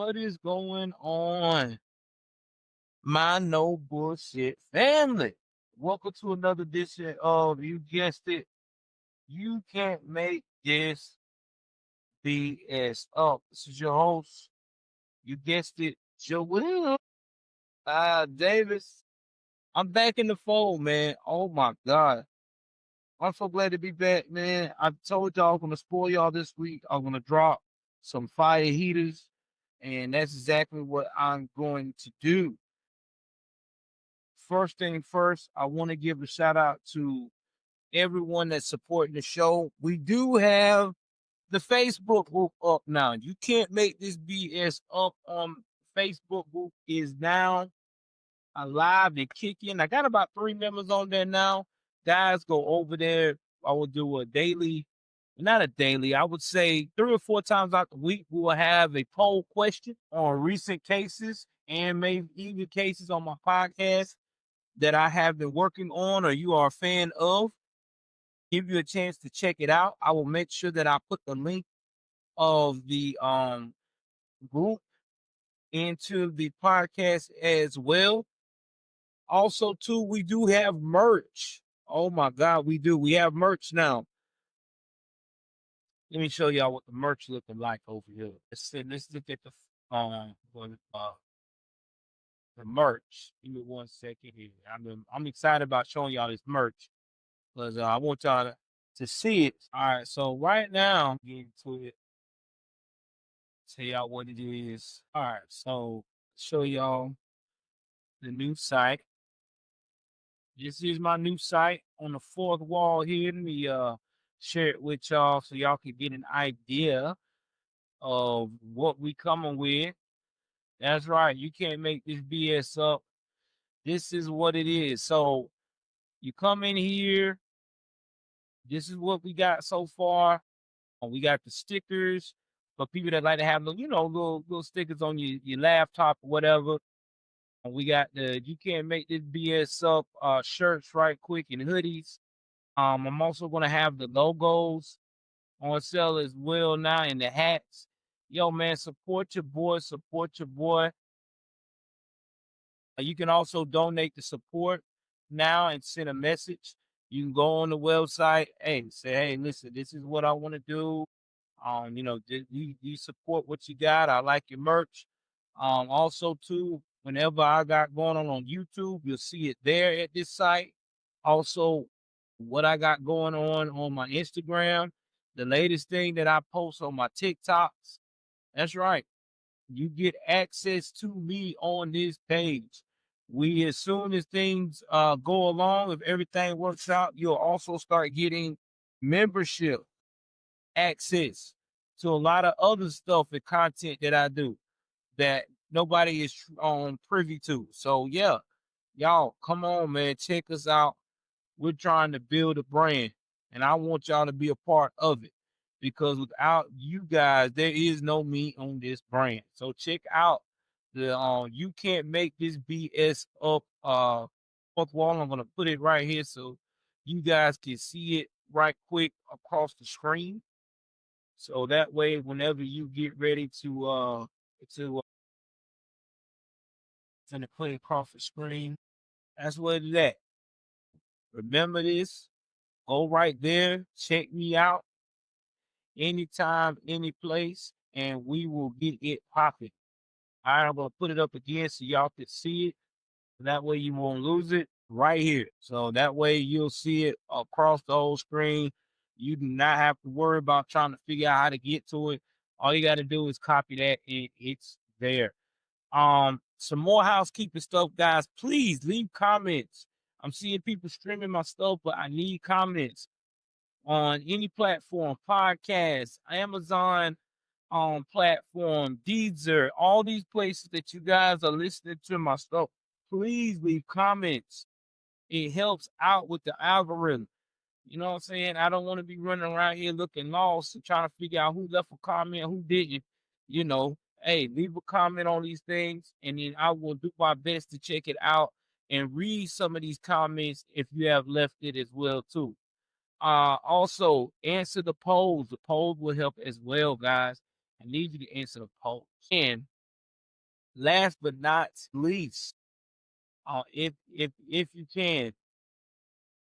What is going on, my no bullshit family? Welcome to another edition of You Guessed It. You can't make this BS up. This is your host. You guessed it, Joel Davis. I'm back in the fold, man. Oh my God. I'm so glad to be back, man. I told y'all I'm gonna spoil y'all this week. I'm gonna drop some fire heaters, and that's exactly what I'm going to do. First thing first, I want to give a shout out to everyone that's supporting the show. We do have the Facebook group up now. You can't make this BS up on Facebook group is now alive and kicking. I got about 3 members on there now. Guys, go over there. I will do a daily, not a daily, I would say 3 or 4 times out the week, we will have a poll question on recent cases and maybe even cases on my podcast that I have been working on or you are a fan of. Give you a chance to check it out. I will make sure that I put the link of the group into the podcast as well. Also, too, we do have merch. Oh my God, we do. We have merch now. Let me show y'all what the merch looking like over here. Let's look at the merch. Give me 1 second here. I'm excited about showing y'all this merch because I want y'all to see it. All right, so right now, get into it. Tell y'all what it is. All right, so show y'all the new site. This is my new site on the fourth wall here. Let me share it with y'all so y'all can get an idea of what we coming with. That's right. You can't make this BS up. This is what it is. So you come in here. This is what we got so far. We got the stickers for people that like to have little stickers on your laptop or whatever. We got the You Can't Make This BS Up shirts right quick and hoodies. I'm also gonna have the logos on sale as well now and the hats. Yo, man, support your boy, support your boy. You can also donate the support now and send a message. You can go on the website, hey, say, hey, listen, this is what I want to do. You support what you got. I like your merch. Also too, whenever I got going on YouTube, you'll see it there at this site. Also, what I got going on my Instagram, the latest thing that I post on my TikToks. That's right. You get access to me on this page. We, as soon as things go along, if everything works out, you'll also start getting membership access to a lot of other stuff and content that I do that nobody is privy to. So yeah, y'all come on, man, check us out. We're trying to build a brand, and I want y'all to be a part of it because without you guys, there is no me on this brand. So check out the You Can't Make This BS Up fourth wall. I'm gonna put it right here so you guys can see it right quick across the screen. So that way, whenever you get ready to to put it across the screen, that's what it's at. Remember this. Go right there. Check me out anytime, any place, and we will get it popping. All right, I'm gonna put it up again so y'all can see it. That way you won't lose it right here. So that way you'll see it across the whole screen. You do not have to worry about trying to figure out how to get to it. All you got to do is copy that and it's there. Some more housekeeping stuff, guys. Please leave comments. I'm seeing people streaming my stuff, but I need comments on any platform, podcast, Amazon platform, Deezer, all these places that you guys are listening to my stuff. Please leave comments. It helps out with the algorithm. You know what I'm saying? I don't want to be running around here looking lost and trying to figure out who left a comment, who didn't. You know, hey, leave a comment on these things, and then I will do my best to check it out and read some of these comments if you have left it as well too. Also answer the polls. The polls will help as well, guys. I need you to answer the polls. And last but not least, if you can,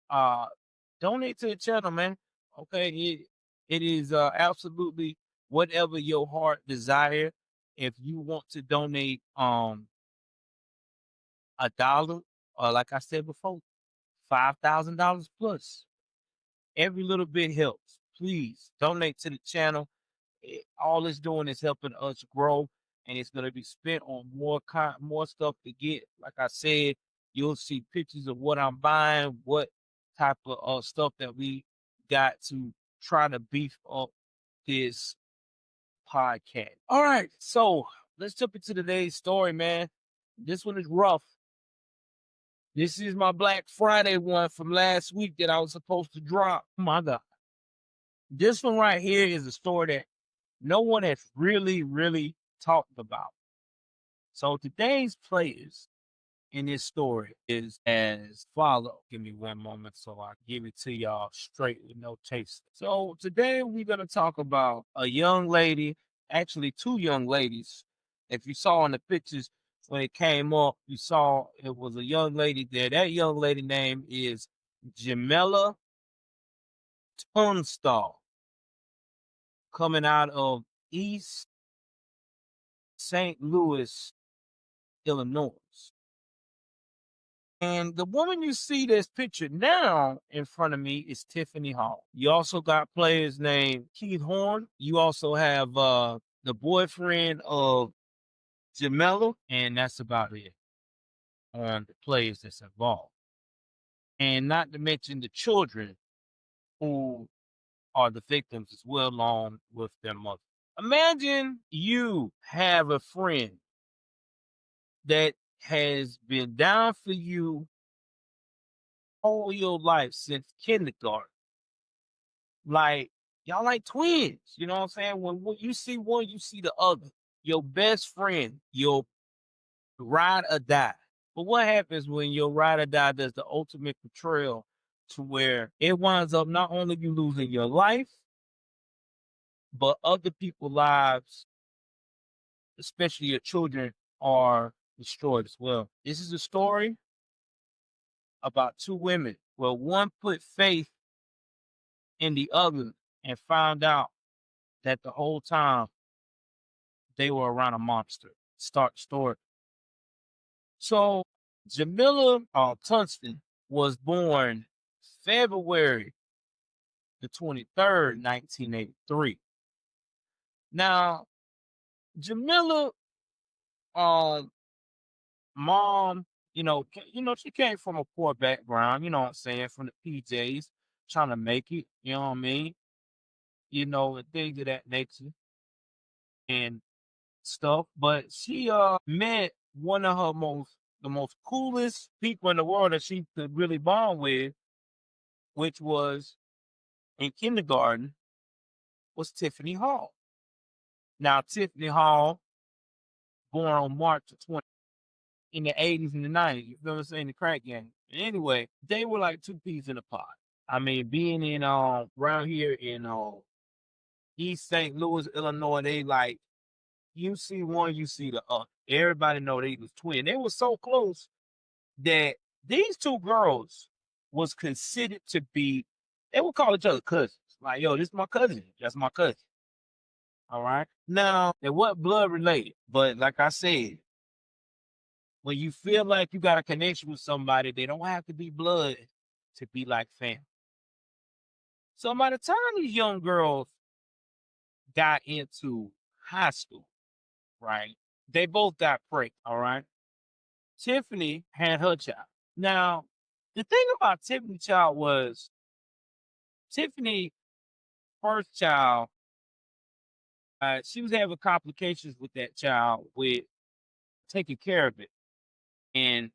uh, donate to the channel, man. Okay, it is absolutely whatever your heart desire. If you want to donate $1, or like I said before, $5,000 plus, every little bit helps. Please donate to the channel. All it's doing is helping us grow, and it's going to be spent on more stuff to get. Like I said, you'll see pictures of what I'm buying, what type of stuff that we got to try to beef up this podcast. All right, so let's jump into today's story, man. This one is rough. This is my Black Friday one from last week that I was supposed to drop. Oh my God. This one right here is a story that no one has really talked about. So today's players in this story is as follow. Give me one moment so I give it to y'all straight with no taste. So today we're gonna talk about a young lady, actually two young ladies. If you saw in the pictures when it came up, you saw it was a young lady there. That young lady name is Jimella Tunstall, coming out of East St. Louis, Illinois. And the woman you see that's pictured now in front of me is Tiffany Hall. You also got players named Keith Horn. You also have the boyfriend of Jimella, and that's about it on the players that's involved. And not to mention the children who are the victims as well, along with their mother. Imagine you have a friend that has been down for you all your life since kindergarten. Like, y'all like twins, you know what I'm saying? When you see one, you see the other. Your best friend, your ride or die. But what happens when your ride or die does the ultimate betrayal to where it winds up not only you losing your life, but other people's lives, especially your children, are destroyed as well. This is a story about two women where one put faith in the other and found out that the whole time they were around a monster. Start story. So Jamila Tunstall was born February the 23rd, 1983. Now, Jamila, um, mom, she came from a poor background, you know what I'm saying, from the PJs, trying to make it, you know what I mean? And things of that nature and stuff. But she met one of the most coolest people in the world that she could really bond with, which was in kindergarten, was Tiffany Hall. Now, Tiffany Hall, born on March 20 in the 80s and the 90s, you feel what I'm saying, the crack game. Anyway, they were like two peas in a pod. I mean, being in around here in East St. Louis, Illinois, they like you see one, you see the other. Everybody know they was twin. They were so close that these two girls was considered to be, they would call each other cousins. Like, yo, this is my cousin. That's my cousin. All right. Now, they weren't blood related, but like I said, when you feel like you got a connection with somebody, they don't have to be blood to be like family. So by the time these young girls got into high school, right, they both got pregnant. All right. Tiffany had her child. Now, the thing about Tiffany's child was Tiffany first child, she was having complications with that child with taking care of it and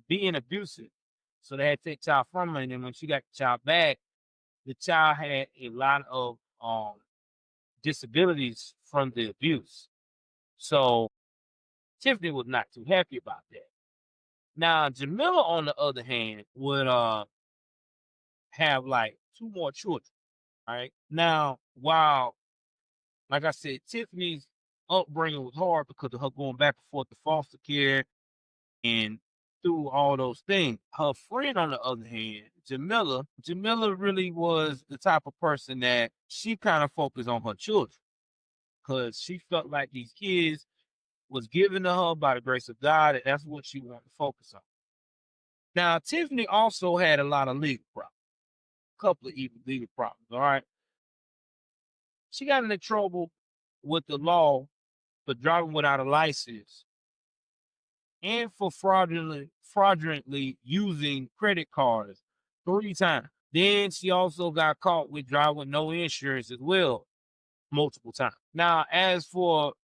being abusive. So they had to take the child from her. And then when she got the child back, the child had a lot of disabilities from the abuse. So Tiffany was not too happy about that. Now, Jamila, on the other hand, would have like two more children. Right now, while like I said, Tiffany's upbringing was hard because of her going back and forth to foster care and through all those things. Her friend, on the other hand, Jamila really was the type of person that she kind of focused on her children because she felt like these kids was given to her by the grace of God, and that's what she wanted to focus on. Now, Tiffany also had a lot of legal problems, a couple of even legal problems. All right, she got into trouble with the law for driving without a license and for fraudulently using credit cards 3 times. Then she also got caught with driving with no insurance as well, multiple times. Now, as for,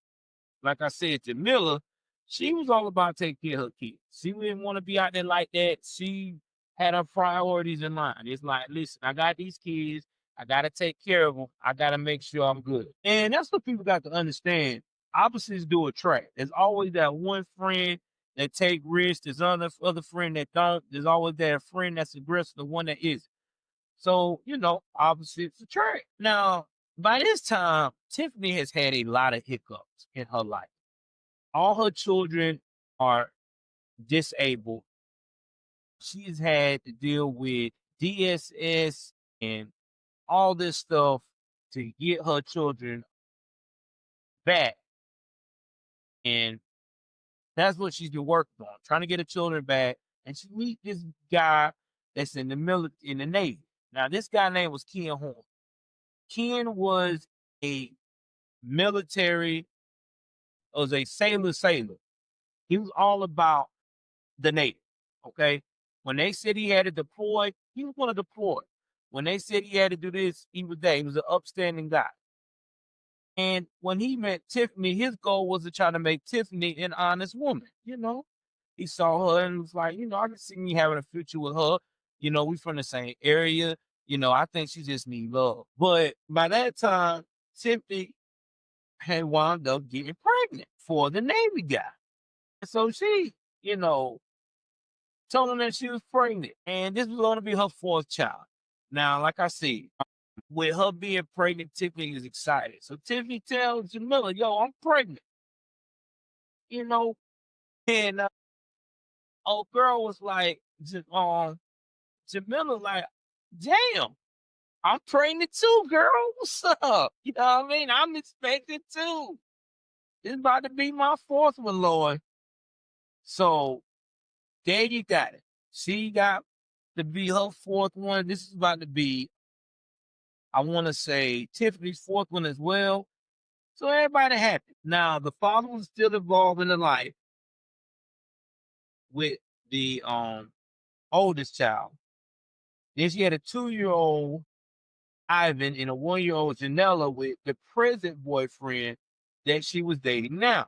like I said, Jamila, she was all about taking care of her kids. She didn't want to be out there like that. She had her priorities in mind. It's like, listen, I got these kids. I got to take care of them. I got to make sure I'm good. And that's what people got to understand. Opposites do attract. There's always that one friend that take risks. There's other friend that don't. There's always that friend that's aggressive, the one that isn't. So, opposites attract. Now, by this time, Tiffany has had a lot of hiccups in her life. All her children are disabled. She's had to deal with DSS and all this stuff to get her children back. And that's what she's been working on, trying to get her children back. And she meet this guy that's in the Navy. Now, this guy name was Ken Horn. Ken was a sailor. He was all about the Navy. Okay. When they said he had to deploy, he was going to deploy. When they said he had to do this, he was there. He was an upstanding guy. And when he met Tiffany, his goal was to try to make Tiffany an honest woman. He saw her and was like, I can see me having a future with her. We from the same area. I think she just need love. But by that time, Tiffany had wound up getting pregnant for the Navy guy. And so she, told him that she was pregnant. And this was going to be her 4th child. Now, like I said, with her being pregnant, Tiffany is excited. So Tiffany tells Jamila, yo, I'm pregnant. And old girl was like, Jamila, like, damn, I'm pregnant too, girl. What's up? You know what I mean? I'm expecting too. It's about to be my 4th one, Lord. So there you got it. She got to be her 4th one. This is about to be, I want to say, Tiffany's 4th one as well. So everybody happy. Now, the father was still involved in the life with the oldest child. Then she had a 2-year-old Ivan and a 1-year-old Janella with the present boyfriend that she was dating now.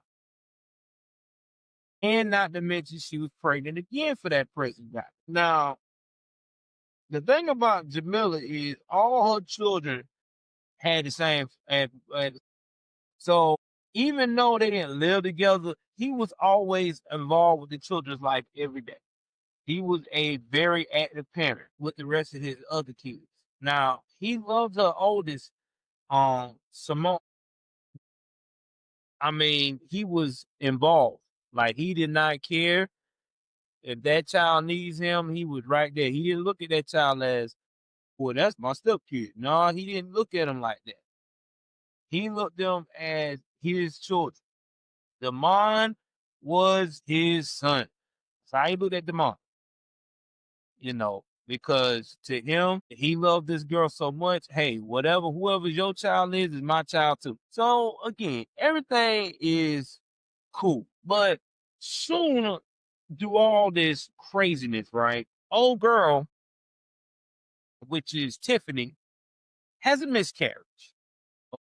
And not to mention she was pregnant again for that present guy. Now, the thing about Jamila is all her children had the same. So even though they didn't live together, he was always involved with the children's life every day. He was a very active parent with the rest of his other kids. Now, he loved her oldest, Simone. I mean, he was involved. Like, he did not care if that child needs him. He was right there. He didn't look at that child as, well, that's my stepkid. No, he didn't look at him like that. He looked at them as his children. Damon was his son. So I looked at Damon, because to him, he loved this girl so much. Hey, whoever your child is my child too. So again, everything is cool. But soon do all this craziness, right? Old girl, which is Tiffany, has a miscarriage.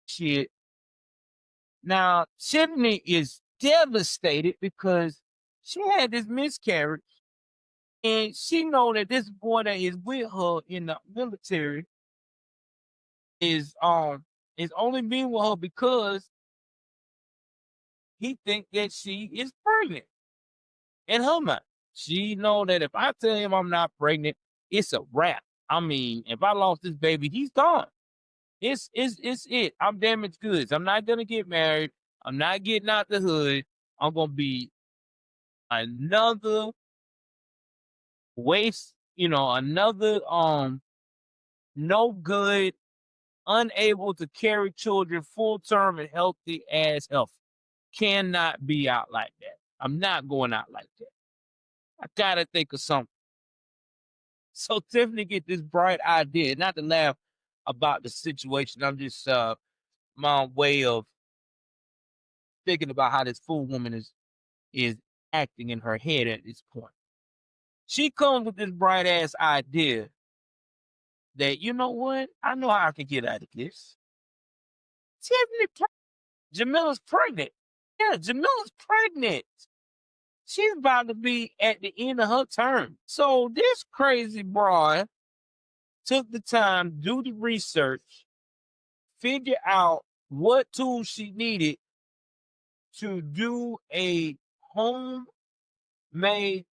Shit. Now, Tiffany is devastated because she had this miscarriage and she know that this boy that is with her in the military is only being with her because he think that she is pregnant. In her mind, she know that if I tell him I'm not pregnant, it's a wrap. I mean, if I lost this baby, he's gone. It's it. I'm damaged goods. I'm not gonna get married. I'm not getting out the hood. I'm gonna be another waste, another no good, unable to carry children full term and healthy as health. Cannot be out like that. I'm not going out like that. I gotta think of something. So Tiffany get this bright idea, not to laugh about the situation. I'm just my way of thinking about how this fool woman is acting in her head at this point. She comes with this bright ass idea that, you know what? I know how I can get out of this. Tiffany, Jamila's pregnant. Yeah, Jamila's pregnant. She's about to be at the end of her term. So this crazy broad took the time to do the research, figure out what tools she needed to do a homemade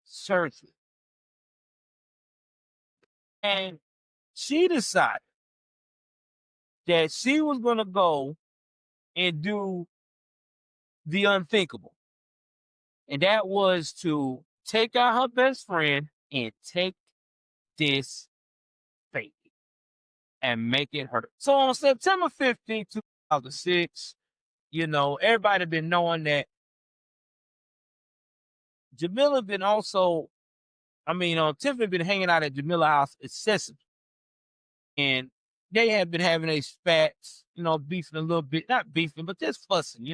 surgery. And she decided that she was going to go and do the unthinkable. And that was to take out her best friend and take this baby and make it hurt. So on September 15th, 2006, everybody been knowing that Jamila been also, Tiffany been hanging out at Jamila's house excessively. And they had been having a spats, beefing a little bit, not beefing, but just fussing,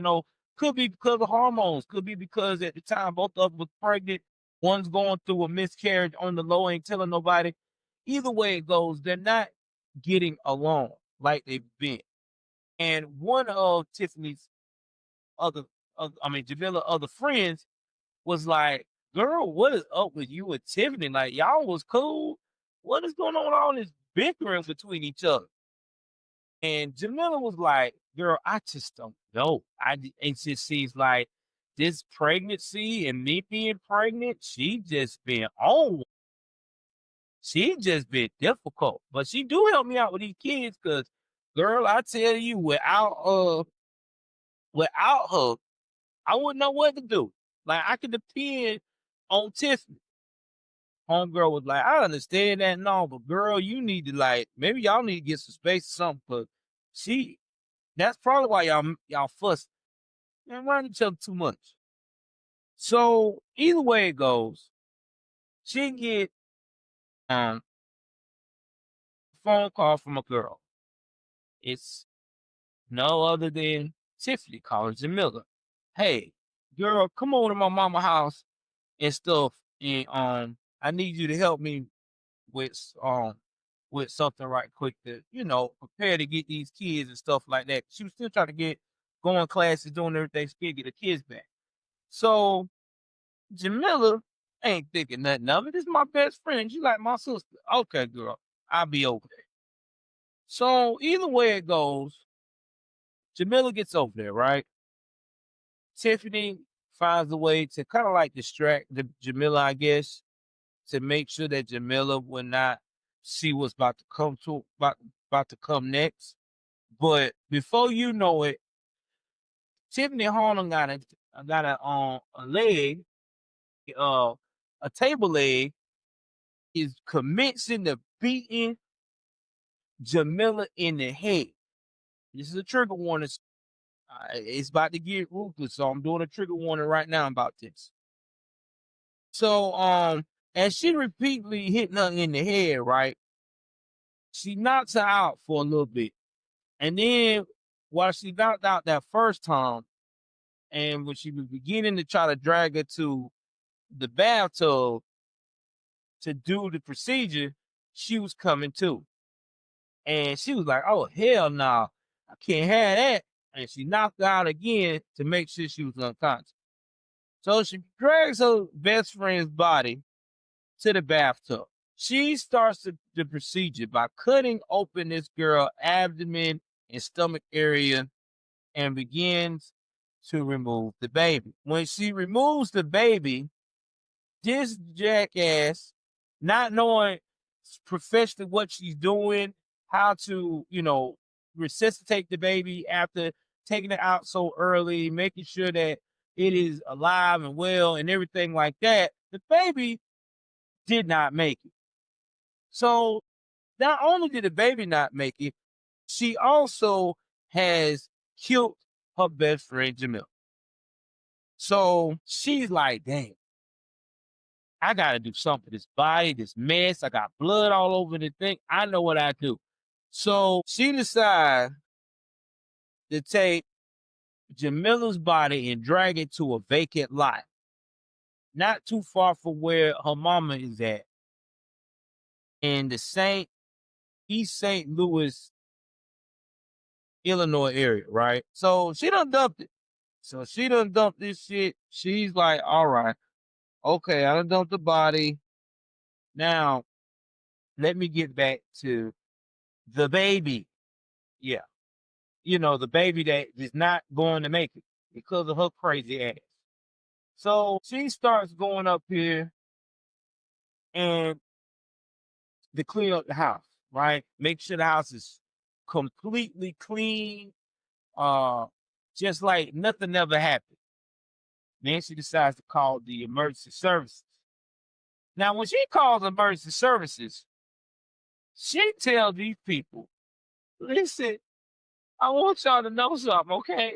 could be because of hormones, could be because at the time both of them was pregnant. One's going through a miscarriage on the low, ain't telling nobody. Either way it goes, they're not getting along like they've been. And one of Tiffany's Jamila other friends was like, girl, what is up with you and Tiffany? Like, y'all was cool. What is going on, all this bickering between each other? And Jamila was like, girl, I just don't know. It just seems like this pregnancy and me being pregnant, she just been on. She just been difficult. But she do help me out with these kids because, girl, I tell you, without her, I wouldn't know what to do. Like, I could depend on Tiffany. Homegirl was like, I understand that and all, but girl, you need to maybe y'all need to get some space or something. But that's probably why y'all fuss and run each other too much. So either way it goes, she get a phone call from a girl. It's no other than Tiffany calling Jamila. Hey, girl, come over to my mama house and stuff. And I need you to help me with something right quick to, prepare to get these kids and stuff like that. She was still trying to get going classes, doing everything she could get the kids back. So Jamila ain't thinking nothing of it. This is my best friend. She like my sister. Okay, girl, I'll be over there. So either way it goes, Jamila gets over there, right? Tiffany finds a way to kind of like distract Jamila, I guess, to make sure that Jamila will not see what's about to come next. But before you know it, Tiffany Harlan got a leg, a table leg, is commencing to beating Jamila in the head. This is a trigger warning. It's about to get ruthless, so I'm doing a trigger warning right now about this. So, as she repeatedly hitting her in the head, right, she knocks her out for a little bit. And then while she knocked out that first time, and when she was beginning to try to drag her to the bathtub to do the procedure, she was coming to. And she was like, oh, hell no, I can't have that. And she knocked her out again to make sure she was unconscious. So she drags her best friend's body to the bathtub. She starts the procedure by cutting open this girl's abdomen and stomach area and begins to remove the baby. When she removes the baby, this jackass, not knowing professionally what she's doing, how to, resuscitate the baby after taking it out so early, making sure that it is alive and well and everything like that, the baby did not make it. So not only did the baby not make it, she also has killed her best friend Jamila. So she's like, dang, I gotta do something for this body, this mess. I got blood all over the thing. I know what I do. So she decides to take Jamila's body and drag it to a vacant lot, not too far from where her mama is at, in the East St. Louis, Illinois area, right? So she done dumped it. So she done dumped this shit. She's like, all right, okay, I done dumped the body. Now, let me get back to the baby. Yeah. The baby that is not going to make it because of her crazy ass. So she starts going up here and to clean up the house, right? Make sure the house is completely clean, uh, just like nothing ever happened. Then she decides to call the emergency services. Now, when she calls emergency services, she tells these people, listen, I want y'all to know something, okay?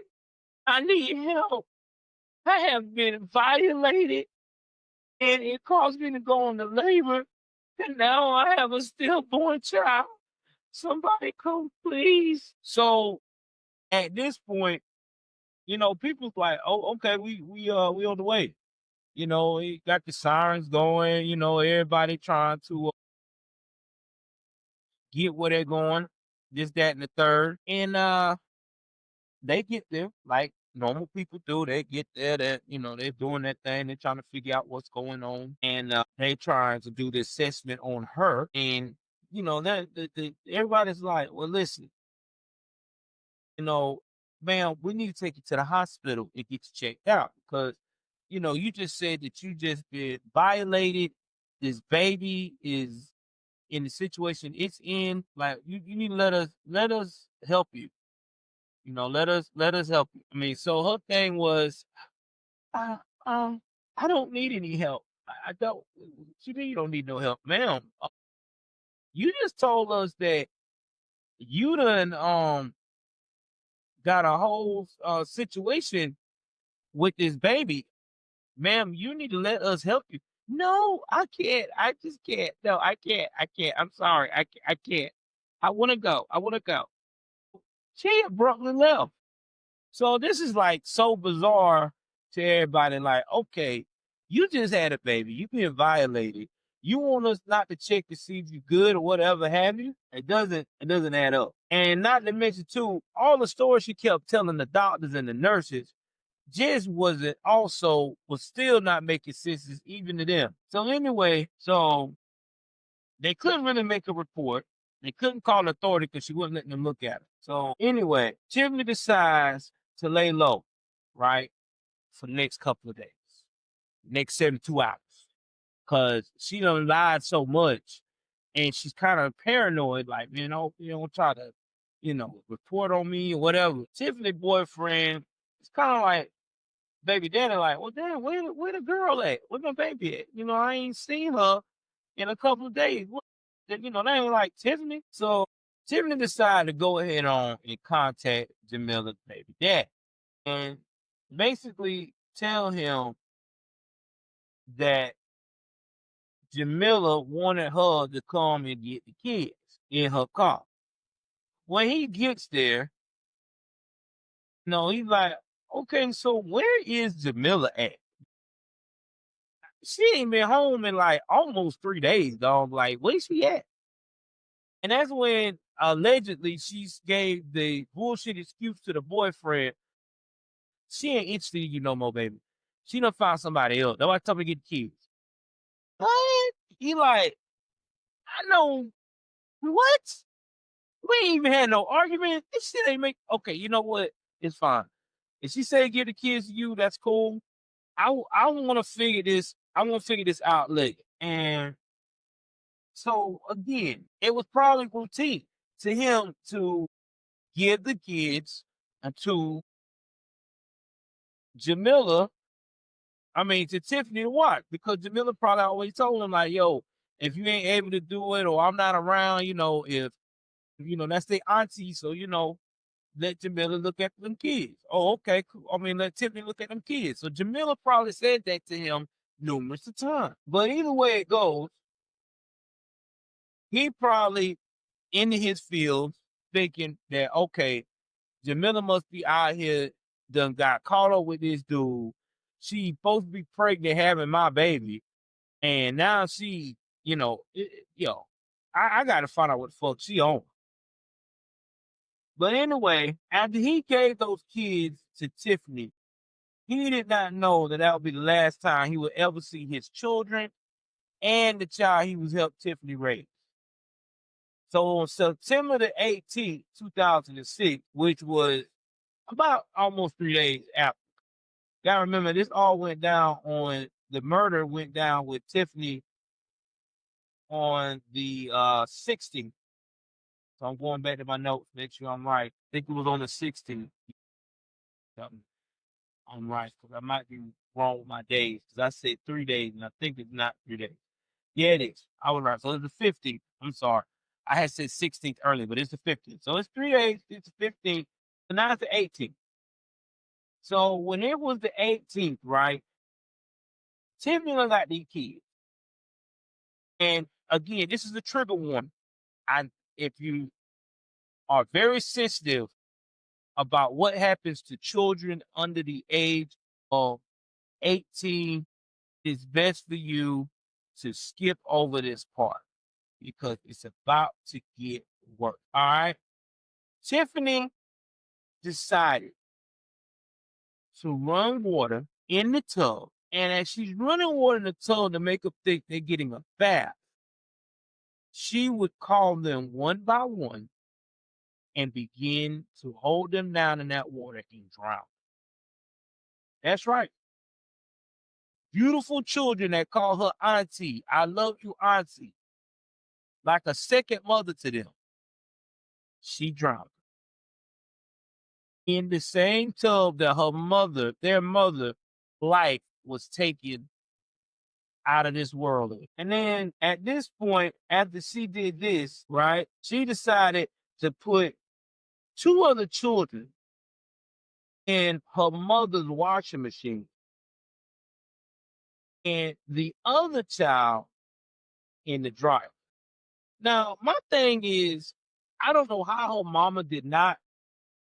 I need help. I have been violated and it caused me to go into labor. And now I have a stillborn child. Somebody come, please. So at this point, people's like, oh, okay, we on the way. He got the sirens going, everybody trying to get where they're going, this, that, and the third. And they get there like normal people do. They get there, that they're doing that thing. They're trying to figure out what's going on, and they trying to do the assessment on her. And that everybody's like, well, listen, ma'am, we need to take you to the hospital and get you checked out because you just said that you just been violated. This baby is in the situation it's in. Like you need to let us help you. Let us help you. I mean, so her thing was, uh, um, I don't need any help. I don't. You mean you don't need no help, ma'am? You just told us that you done got a whole situation with this baby, ma'am. You need to let us help you. No, I can't. I just can't. No, I can't. I can't. I'm sorry. I can't. I want to go. I want to go. She abruptly left. So this is like so bizarre to everybody. Like, okay, you just had a baby. You been violated. You want us not to check to see if you're good or whatever have you? It doesn't add up. And not to mention too, all the stories she kept telling the doctors and the nurses just was still not making sense even to them. So anyway, so they couldn't really make a report. They couldn't call the authority because she wouldn't let them look at it. So anyway, Tiffany decides to lay low, right, for the next couple of days, next 72 hours, because she done lied so much, and she's kind of paranoid, like, you don't try to, report on me or whatever. Tiffany boyfriend is kind of like baby daddy, like, well, damn, where the girl at? Where my baby at? I ain't seen her in a couple of days. They ain't like Tiffany. So Tiffany decided to go ahead on and contact Jamila's baby dad and basically tell him that Jamila wanted her to come and get the kids in her car. When he gets there, he's like, okay, so where is Jamila at? She ain't been home in like almost 3 days, dog. Like, where's she at? And that's when allegedly she gave the bullshit excuse to the boyfriend. She ain't interested in you no more, baby. She done found somebody else. Nobody told me to get the kids. What? He like, I know what? We ain't even had no argument. This shit ain't make okay, you know what? It's fine. If she say give the kids to you, that's cool. I wanna figure this, I wanna figure this out later. And so again, it was probably routine to him to give the kids to Jamila, to Tiffany to watch, because Jamila probably always told him, like, yo, if you ain't able to do it or I'm not around, if that's their auntie, so let Jamila look at them kids. Oh, okay, cool. Let Tiffany look at them kids. So Jamila probably said that to him numerous of times. But either way it goes, he probably in his field thinking that, okay, Jamila must be out here, done got caught up with this dude. She supposed to be pregnant having my baby. And now she, I got to find out what the fuck she on. But anyway, after he gave those kids to Tiffany, he did not know that would be the last time he would ever see his children and the child he was helped Tiffany raise. So on September the 18th, 2006, which was about almost 3 days after. Gotta remember, this all went down the murder went down with Tiffany on the 16th. So I'm going back to my notes, make sure I'm right. I think it was on the 16th. I'm right, because I might be wrong with my days, because I said 3 days, and I think it's not 3 days. Yeah, it is. I was right. So it's the 15th. I'm sorry. I had said 16th earlier, but it's the 15th. So it's 3 days. It's the 15th. So now it's the 18th. So when it was the 18th, right, Tiffany got these kids. And again, this is a trigger warning. If you are very sensitive about what happens to children under the age of 18, it's best for you to skip over this part, because it's about to get worse. All right. Tiffany decided to run water in the tub. And as she's running water in the tub to make them think they're getting a bath, she would call them one by one and begin to hold them down in that water and drown. That's right. Beautiful children that call her auntie. I love you, auntie. Like a second mother to them. She drowned in the same tub that their mother, life was taken out of this world. And then at this point, after she did this, right, she decided to put 2 other children in her mother's washing machine, and the other child in the dryer. Now, my thing is, I don't know how her mama did not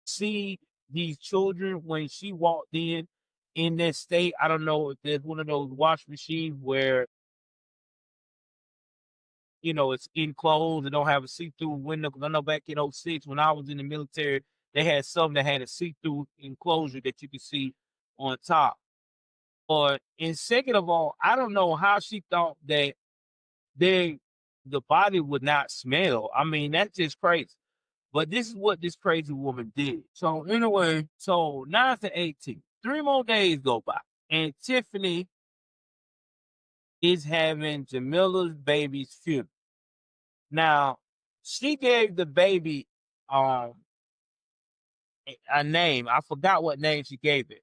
see these children when she walked in that state. I don't know if there's one of those wash machines where, it's enclosed and don't have a see-through window. Because I know back in 06, when I was in the military, they had some that had a see-through enclosure that you could see on top. And second of all, I don't know how she thought that the body would not smell. That's just crazy. But this is what this crazy woman did. So anyway, so now it's the 18th. 3 more days go by, and Tiffany is having Jamila's baby's funeral. Now, she gave the baby a name. I forgot what name she gave it,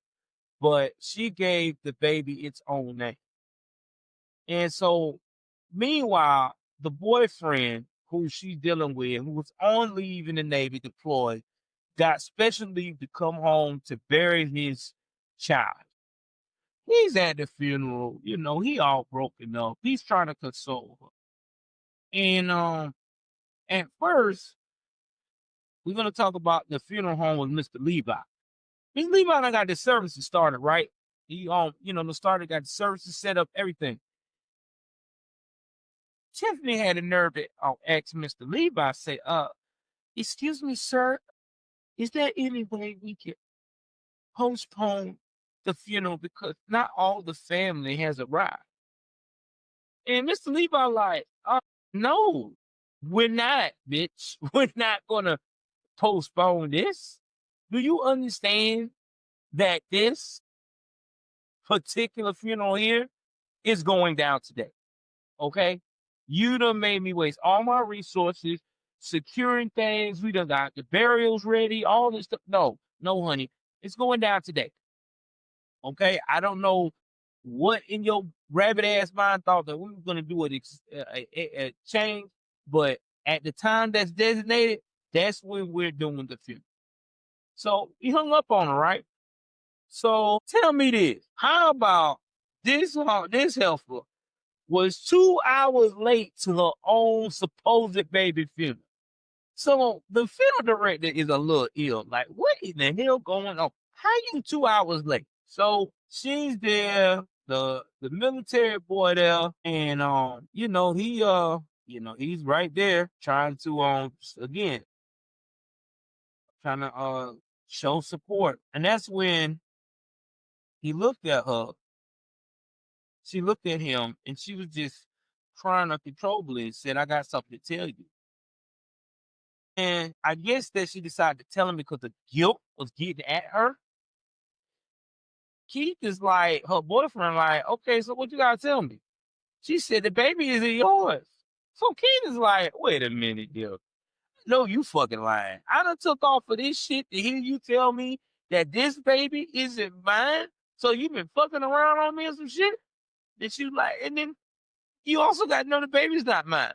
but she gave the baby its own name. And so, meanwhile, the boyfriend who she's dealing with, who was on leave in the Navy deployed, got special leave to come home to bury his child. He's at the funeral, he all broken up. He's trying to console her. And at first, we're gonna talk about the funeral home with Mr. Levi. Mr. Levi done got the services started, right? He got the services set up, everything. Tiffany had the nerve to ask Mr. Levi, say, excuse me, sir, is there any way we can postpone the funeral because not all the family has arrived? And Mr. Levi like, no, we're not, bitch. We're not gonna postpone this. Do you understand that this particular funeral here is going down today? Okay? You done made me waste all my resources, securing things. We done got the burials ready, all this stuff. No, no, honey. It's going down today. Okay. I don't know what in your rabbit ass mind thought that we were going to do a change, but at the time that's designated, that's when we're doing the funeral. So he hung up on her, right? So tell me this: how about this helper was 2 hours late to her own supposed baby funeral? So the funeral director is a little ill. Like, what in the hell going on? How you 2 hours late? So she's there, the military boy there, and he's right there trying to again trying to show support. And that's when he looked at her. She looked at him and she was just crying uncontrollably and said, I got something to tell you. And I guess that she decided to tell him because the guilt was getting at her. Keith is like, her boyfriend, like, okay, so what you gotta tell me? She said, the baby isn't yours. So Keith is like, wait a minute, dear. No, you fucking lying. I done took off for this shit to hear you tell me that this baby isn't mine. So you been fucking around on me or some shit? That you like, and then you also got to know the baby's not mine.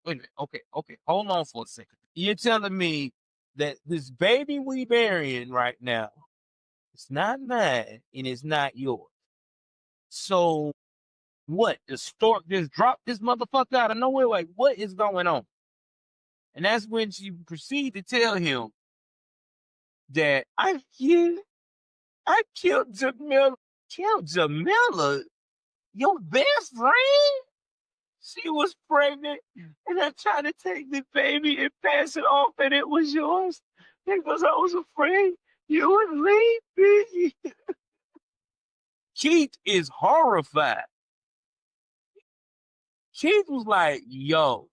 Wait a minute. Okay. Hold on for a second. You're telling me that this baby we burying right now, it's not mine and it's not yours. So what? The stork just dropped this motherfucker out of nowhere? Like, what is going on? And that's when she proceeded to tell him that I killed Jamila. Killed Jamila? Your best friend? She was pregnant, and I tried to take the baby and pass it off, and it was yours because I was afraid you would leave me. Keith is horrified. Keith was like, yo,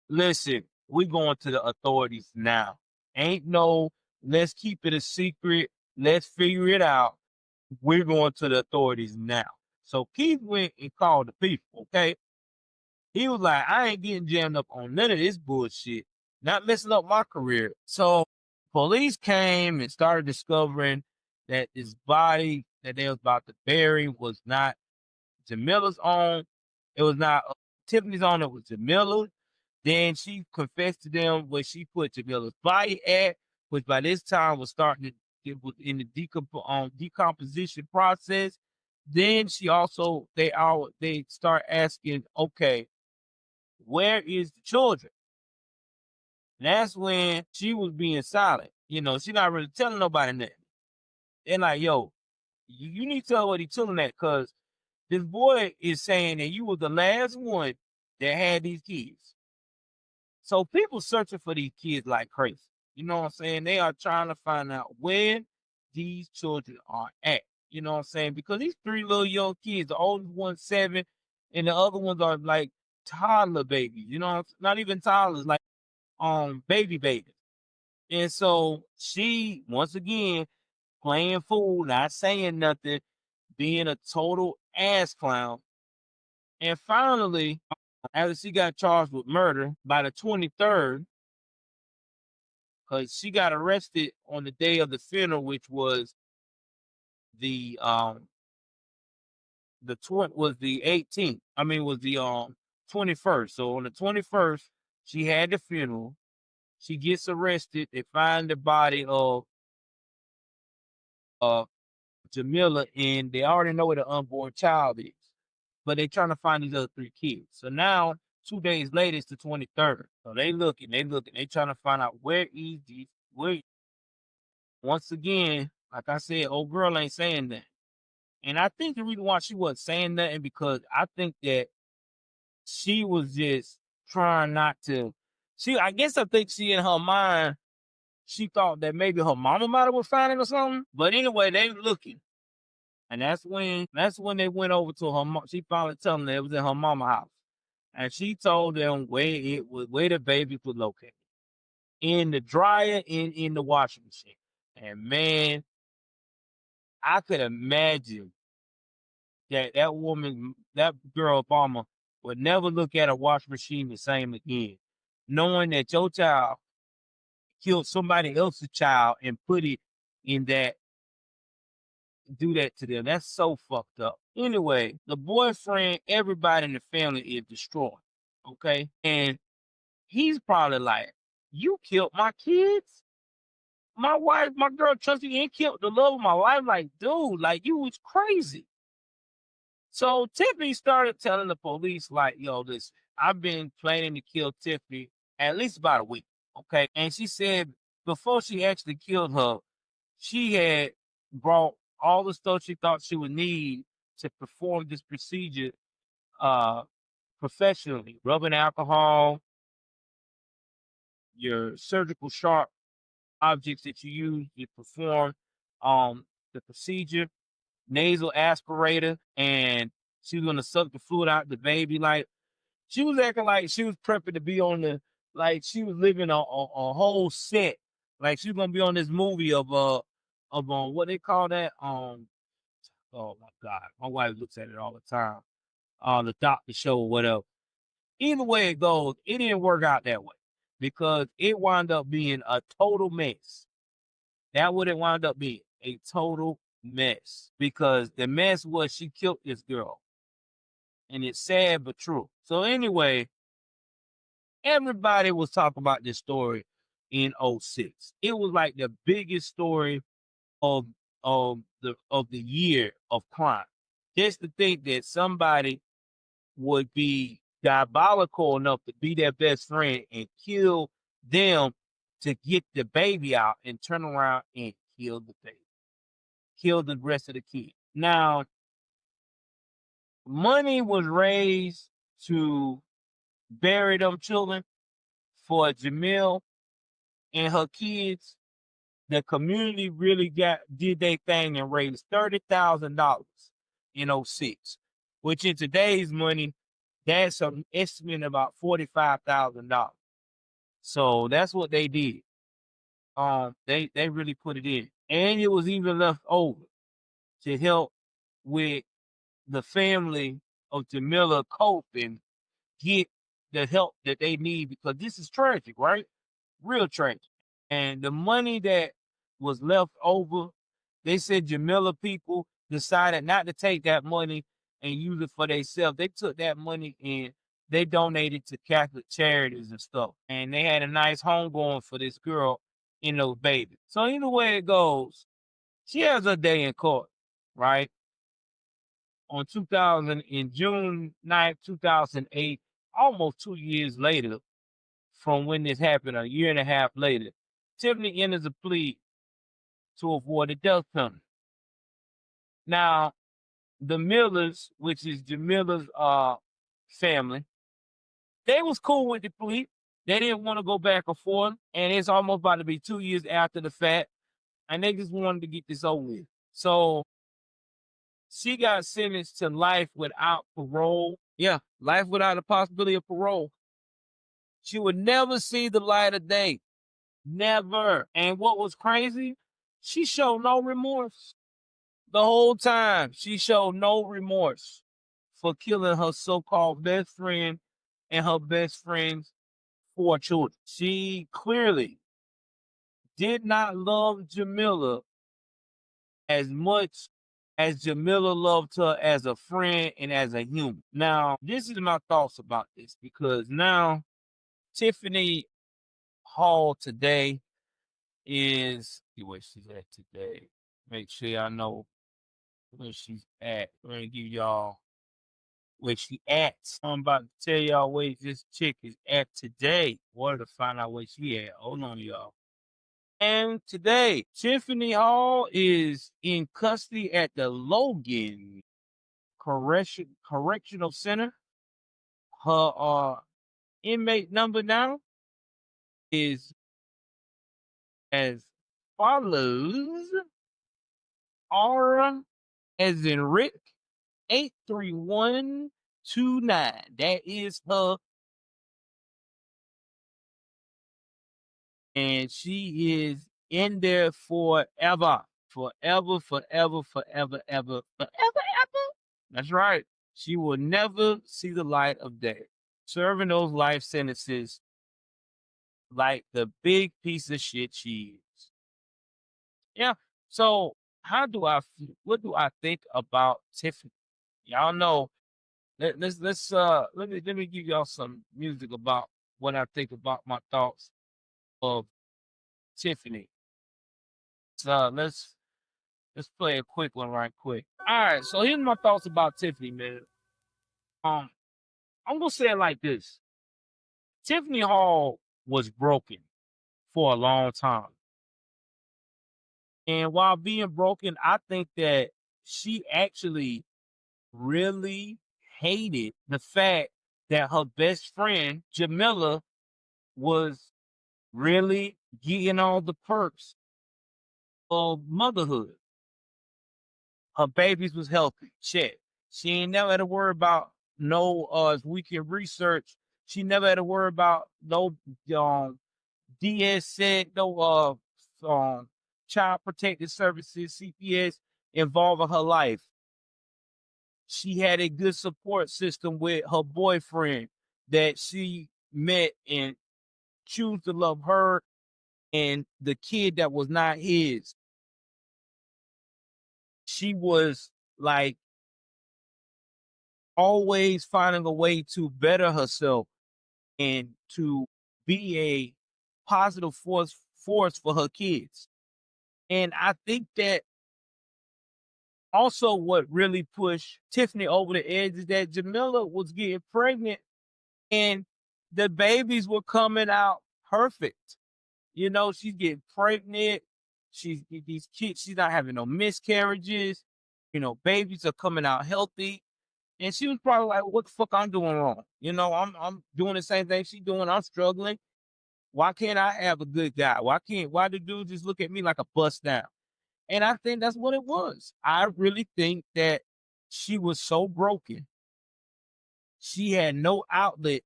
listen, we're going to the authorities now. Ain't no, let's keep it a secret. Let's figure it out. We're going to the authorities now. So Keith went and called the people, okay? He was like, I ain't getting jammed up on none of this bullshit. Not messing up my career. So police came and started discovering that this body that they was about to bury was not Jamila's own. It was not Tiffany's own. It was Jamila. Then she confessed to them where she put Jamila's body at, which by this time was starting to, it was in the decomposition process. Then they start asking, okay, where is the children? And that's when she was being silent. She not really telling nobody nothing. They're like, yo, you need to tell what he's telling that because this boy is saying that you were the last one that had these kids. So people searching for these kids like crazy. You know what I'm saying? They are trying to find out where these children are at. You know what I'm saying? Because these three little young kids, the oldest one's 7, and the other ones are like toddler babies. Not even toddlers, like baby babies. And so she, once again, playing fool, not saying nothing, being a total ass clown. And finally, after she got charged with murder by the 23rd, because she got arrested on the day of the funeral, which was the 18th. I mean, was the 21st. So on the 21st, she had the funeral. She gets arrested. They find the body of Jamila, and they already know where the unborn child is, but they're trying to find these other 3 kids. So now, 2 days later, it's the 23rd. So they trying to find out where is these. Once again, like I said, old girl ain't saying that. And I think the reason why she wasn't saying nothing because I think that she was just trying not to. I think she in her mind, she thought that maybe her mama might have was finding or something. But anyway, they looking. And that's when they went over to her mom. She finally told them that it was in her mama house. And she told them where the baby was located. In the dryer and in the washing machine. And man, I could imagine that woman, that girl Obama, would never look at a washing machine the same again. knowing that your child killed somebody else's child and put it in that, do that to them. That's so fucked up. Anyway, the boyfriend, everybody in the family is destroyed. Okay. And he's probably like, you killed my kids? My wife, my girl trusted you and killed the love of my life. Like, dude, like you was crazy. So Tiffany started telling the police, like, yo, listen, I've been planning to kill Tiffany at least about a week. Okay. And she said before she actually killed her, she had brought all the stuff she thought she would need to perform this procedure uh professionally. Rubbing alcohol, your surgical sharp objects that you use to perform the procedure, nasal aspirator, and she was gonna suck the fluid out the baby. Like she was acting like she was prepping to be on the, like she was living a whole set. Like she was gonna be on this movie of what they call that? Oh my God. My wife looks at it all the time. The doctor show or whatever. Either way it goes, it didn't work out that way because it wound up being a total mess. That would it wound up being a total mess because the mess was she killed this girl. And it's sad but true. So anyway, everybody was talking about this story in '06. It was like the biggest story of the year of crime. Just to think that somebody would be diabolical enough to be their best friend and kill them to get the baby out and turn around and kill the baby, kill the rest of the kids. Now, money was raised to bury them children for Jamil and her kids. The community really did their thing and raised $30,000 in '06, which in today's money, that's an estimate about $45,000. So that's what they did. They really put it in, and it was even left over to help with the family of Jamila cope and get the help that they need because this is tragic, right? Real tragic. And the money that was left over, they said Jamila people decided not to take that money and use it for themselves. They took that money and they donated to Catholic charities and stuff. And they had a nice home going for this girl and those babies. So either way it goes, she has her day in court, right? On 2000 in June 9th, 2008, almost 2 years later from when this happened, a year and a half later, Tiffany enters a plea to avoid the death penalty. Now, the Millers, which is Jamila's family, they was cool with the plea. They didn't want to go back and forth, and it's almost about to be 2 years after the fact, and they just wanted to get this over with. So she got sentenced to life without parole. Yeah, life without the possibility of parole. She would never see the light of day. Never. And what was crazy, she showed no remorse. The whole time, she showed no remorse for killing her so-called best friend and her best friend's 4 children. She clearly did not love Jamila as much as Jamila loved her as a friend and as a human. Now, this is my thoughts about this because now Tiffany Hall today is, see where she's at today. Make sure y'all know where she's at. We're gonna give y'all where she at. I'm about to tell y'all where this chick is at today. Wanted to find out where she at. Hold on, y'all. And today, Tiffany Hall is in custody at the Logan Correctional Center. Her inmate number now is as follows. R as in Rick 83129. That is her. And she is in there forever. Forever, forever, forever, ever, forever, ever. That's right. She will never see the light of day. Serving those life sentences like the big piece of shit she is. Yeah. So what do I think about Tiffany? Y'all know. Let me give y'all some music about what I think about my thoughts of Tiffany. So let's play a quick one right quick. All right, so here's my thoughts about Tiffany, man. Um, I'm gonna say it like this: Tiffany Hall was broken for a long time, and while being broken, I think that she actually really hated the fact that her best friend Jamila was really getting all the perks of motherhood. Her babies was healthy. Check. She ain't never had to worry about no as we can research. She never had to worry about no DS said no child protective services, CPS involving her life. She had a good support system with her boyfriend that she met and choose to love her and the kid that was not his. She was like always finding a way to better herself and to be a positive force for her kids. And I think that also what really pushed Tiffany over the edge is that Jamila was getting pregnant and the babies were coming out perfect. You know, she's getting pregnant. These kids, she's not having no miscarriages. You know, babies are coming out healthy. And she was probably like, what the fuck I'm doing wrong? You know, I'm doing the same thing she's doing. I'm struggling. Why can't I have a good guy? Why the dude just look at me like a bust down? And I think that's what it was. I really think that she was so broken. She had no outlet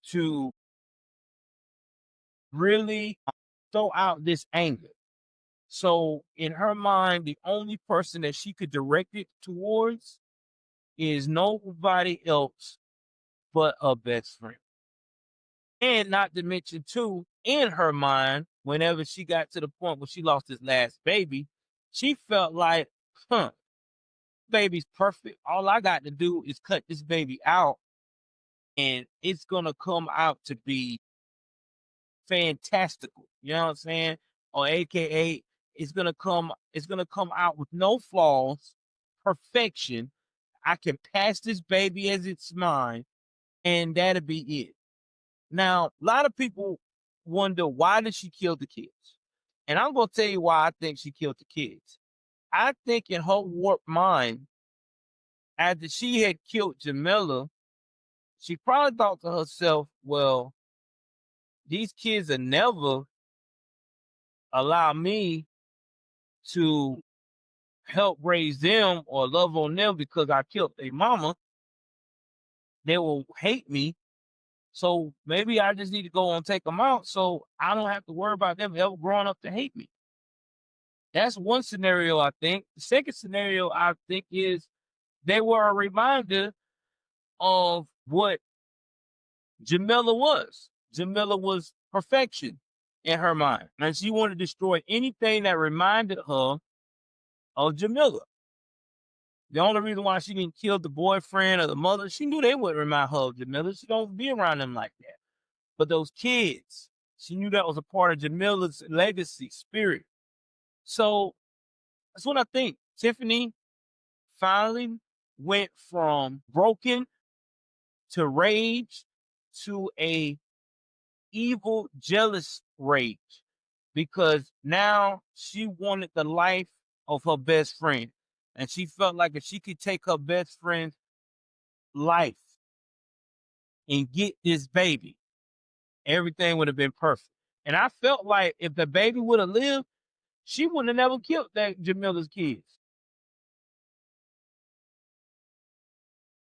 to really throw out this anger. So in her mind, the only person that she could direct it towards is nobody else but her best friend. And not to mention, too, in her mind, whenever she got to the point where she lost this last baby, she felt like, baby's perfect. All I got to do is cut this baby out, and it's going to come out to be fantastical. You know what I'm saying? Or AKA, it's gonna come out with no flaws, perfection. I can pass this baby as it's mine, and that'll be it. Now, a lot of people wonder why did she kill the kids? And I'm gonna tell you why I think she killed the kids. I think in her warped mind, after she had killed Jamila, she probably thought to herself, well, these kids will never allow me to help raise them or love on them because I killed their mama. They will hate me. So maybe I just need to go and take them out so I don't have to worry about them ever growing up to hate me. That's one scenario, I think. The second scenario, I think, is they were a reminder of what Jamila was. Jamila was perfection in her mind. And she wanted to destroy anything that reminded her of Jamila. The only reason why she didn't kill the boyfriend or the mother, she knew they wouldn't remind her of Jamila. She don't be around them like that. But those kids, she knew that was a part of Jamila's legacy, spirit. So that's what I think. Tiffany finally went from broken to rage to a evil, jealous rage because now she wanted the life of her best friend. And she felt like if she could take her best friend's life and get this baby, everything would have been perfect. And I felt like if the baby would have lived, she wouldn't have never killed that Jamila's kids.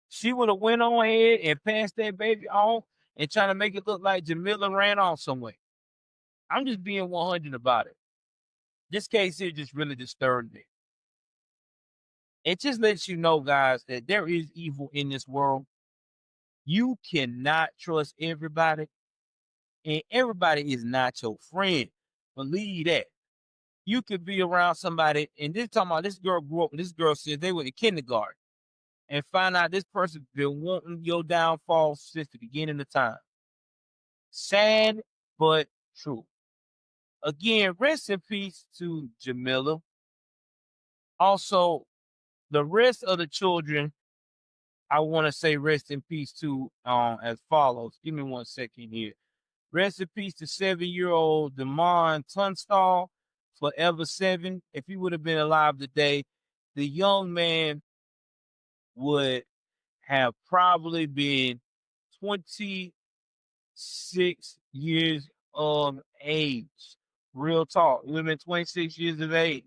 She would have went on ahead and passed that baby off and trying to make it look like Jamila ran off somewhere. I'm just being 100 about it. This case here just really disturbed me. It just lets you know, guys, that there is evil in this world. You cannot trust everybody. And everybody is not your friend. Believe that. You could be around somebody, and this talking about this girl grew up, and this girl said they were in kindergarten, and find out this person been wanting your downfall since the beginning of time. Sad, but true. Again, rest in peace to Jamila. Also, the rest of the children, I want to say rest in peace to as follows. Give me 1 second here. Rest in peace to 7-year-old Demond Tunstall, forever 7. If he would have been alive today, the young man would have probably been 26 years of age. Real talk. He would have been 26 years of age.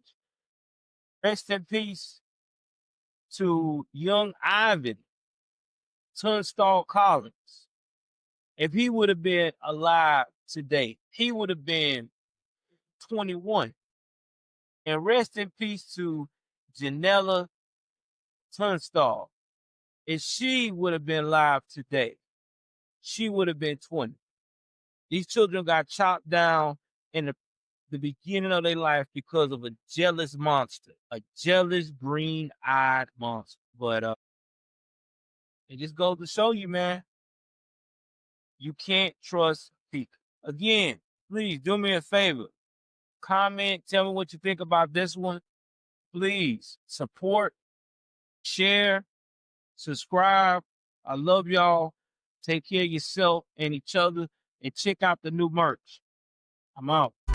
Rest in peace to young Ivan Tunstall Collins. If he would have been alive today, he would have been 21. And rest in peace to Janella Tunstall. If she would have been alive today, she would have been 20. These children got chopped down in the beginning of their life because of a jealous monster, a jealous green-eyed monster. But it just goes to show you, man, you can't trust people. Again, please do me a favor. Comment, tell me what you think about this one. Please support, share, subscribe. I love y'all. Take care of yourself and each other, and check out the new merch. I'm out.